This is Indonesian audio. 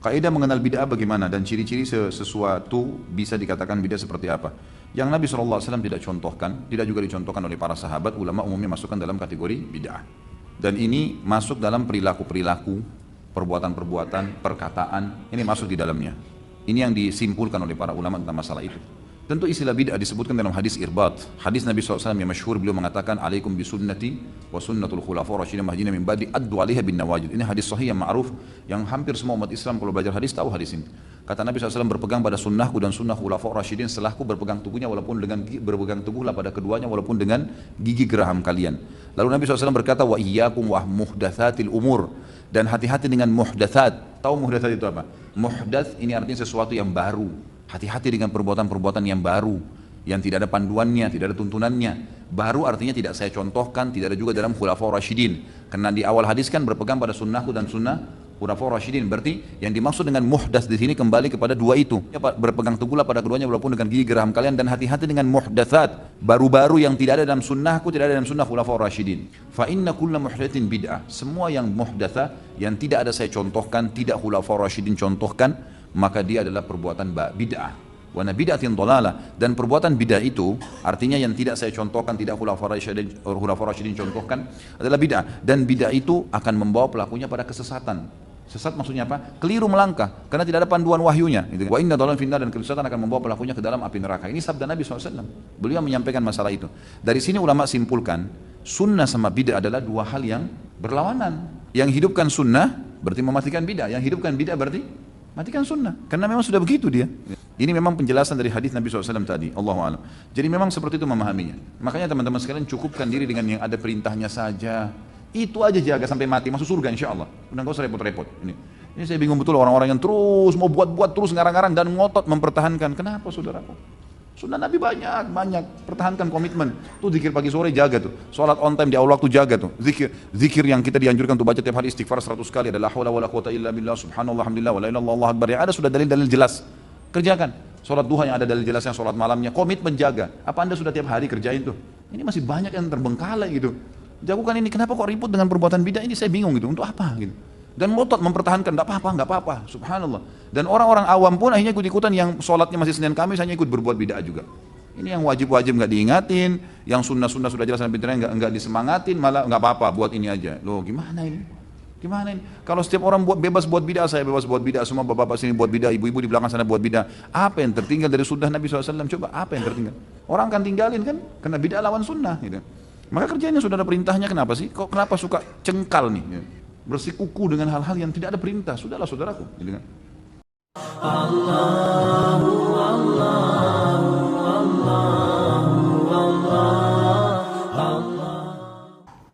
Kaidah mengenal bid'ah bagaimana dan ciri-ciri sesuatu bisa dikatakan bid'ah seperti apa. Yang Nabi SAW tidak contohkan, tidak juga dicontohkan oleh para sahabat, ulama umumnya masukkan dalam kategori bid'ah. Dan ini masuk dalam perilaku-perilaku, perbuatan-perbuatan, perkataan, ini masuk di dalamnya. Ini yang disimpulkan oleh para ulama tentang masalah itu. Tentu istilah bid'ah disebutkan dalam hadis irbat. Hadis Nabi SAW yang masyhur, beliau mengatakan, alaikum bisunnati wa sunnatul khulafaur rasyidin mahdiyyin min ba'di addu 'alaiha bin nawajid. Ini hadis sahih yang ma'ruf, yang hampir semua umat Islam kalau belajar hadis tahu hadis ini. Kata Nabi SAW, berpegang pada sunnahku dan sunnah khulafaur rasyidin setelahku, berpegang teguhnya walaupun dengan berpegang teguhlah pada keduanya walaupun dengan gigi geraham kalian. Lalu Nabi SAW berkata, wa iyyakum wa muhdatsatil umur, dan hati-hati dengan muhdatsat. Tahu muhdatsat itu apa? Muhdats ini artinya sesuatu yang baru. Hati-hati dengan perbuatan-perbuatan yang baru, yang tidak ada panduannya, tidak ada tuntunannya. Baru artinya tidak saya contohkan, tidak ada juga dalam khulafaur rasyidin. Karena di awal hadis kan berpegang pada sunnahku dan sunnah khulafaur rasyidin. Berarti yang dimaksud dengan muhdats di sini kembali kepada dua itu. Berpegang teguhlah pada keduanya walaupun dengan gigi geraham kalian, dan hati-hati dengan muhdatsat, baru-baru yang tidak ada dalam sunnahku, tidak ada dalam sunnah khulafaur rasyidin. Fa inna kulla muhdatsin bid'ah. Semua yang muhdatsa, yang tidak ada saya contohkan, tidak khulafaur rasyidin contohkan, maka dia adalah perbuatan bid'ah. Wa bid'atin dhalalah, dan perbuatan bid'ah itu artinya yang tidak saya contohkan, tidak khulafaur rasyidin contohkan, adalah bid'ah. Dan bid'ah itu akan membawa pelakunya pada kesesatan. Sesat maksudnya apa? Keliru melangkah karena tidak ada panduan wahyunya. Wa inna dhalalan finnar, dan kesesatan akan membawa pelakunya ke dalam api neraka. Ini sabda Nabi SAW. Beliau menyampaikan masalah itu. Dari sini ulama simpulkan, sunnah sama bid'ah adalah dua hal yang berlawanan. Yang hidupkan sunnah berarti mematikan bid'ah. Yang hidupkan bid'ah berarti matikan sunnah, karena memang sudah begitu dia. Ini memang penjelasan dari hadis Nabi SAW tadi, Allahu a'lam. Jadi memang seperti itu memahaminya. Makanya teman-teman sekalian cukupkan diri dengan yang ada perintahnya saja. Itu aja jaga sampai mati, masuk surga insya Allah. Udah gak usah repot-repot. Ini saya bingung betul orang-orang yang terus mau buat-buat, terus ngarang-ngarang dan ngotot mempertahankan. Kenapa saudaraku? Sunnah Nabi banyak, pertahankan komitmen. Tuh zikir pagi sore jaga tuh. Salat on time di awal waktu jaga tuh. Zikir yang kita dianjurkan untuk baca tiap hari istighfar 100 kali adalah la haula wala quwata illa billah, subhanallah, alhamdulillah, wala ilaha illallah, Allahu akbar. Ada sudah dalil-dalil jelas. Kerjakan. Salat duha yang ada dalil jelasnya, salat malamnya, komitmen jaga. Apa Anda sudah tiap hari kerjain tuh? Ini masih banyak yang terbengkalai gitu. Jagokan ini, kenapa kok ribut dengan perbuatan bid'ah ini? Saya bingung gitu. Untuk apa gitu? Dan ngotot mempertahankan, enggak apa-apa, subhanallah. Dan orang-orang awam pun akhirnya ikut-ikutan, yang sholatnya masih Senin Kamis hanya ikut berbuat bid'ah juga. Ini yang wajib-wajib enggak diingatin, yang sunnah-sunnah sudah jelas dan pintarnya enggak disemangatin, malah enggak apa-apa, buat ini aja. Loh, gimana ini? Gimana ini? Kalau setiap orang bebas buat bid'ah, saya bebas buat bid'ah, semua bapak-bapak sini buat bid'ah, ibu-ibu di belakang sana buat bid'ah. Apa yang tertinggal dari sunnah Nabi SAW? Coba, apa yang tertinggal? Orang akan tinggalin kan? Karena bid'ah lawan sunnah gitu. Maka kerjanya sudah ada perintahnya, kenapa sih? Kok kenapa suka cengkal nih? Gitu. Bersikuku dengan hal-hal yang tidak ada perintah. Sudahlah saudaraku. Allahu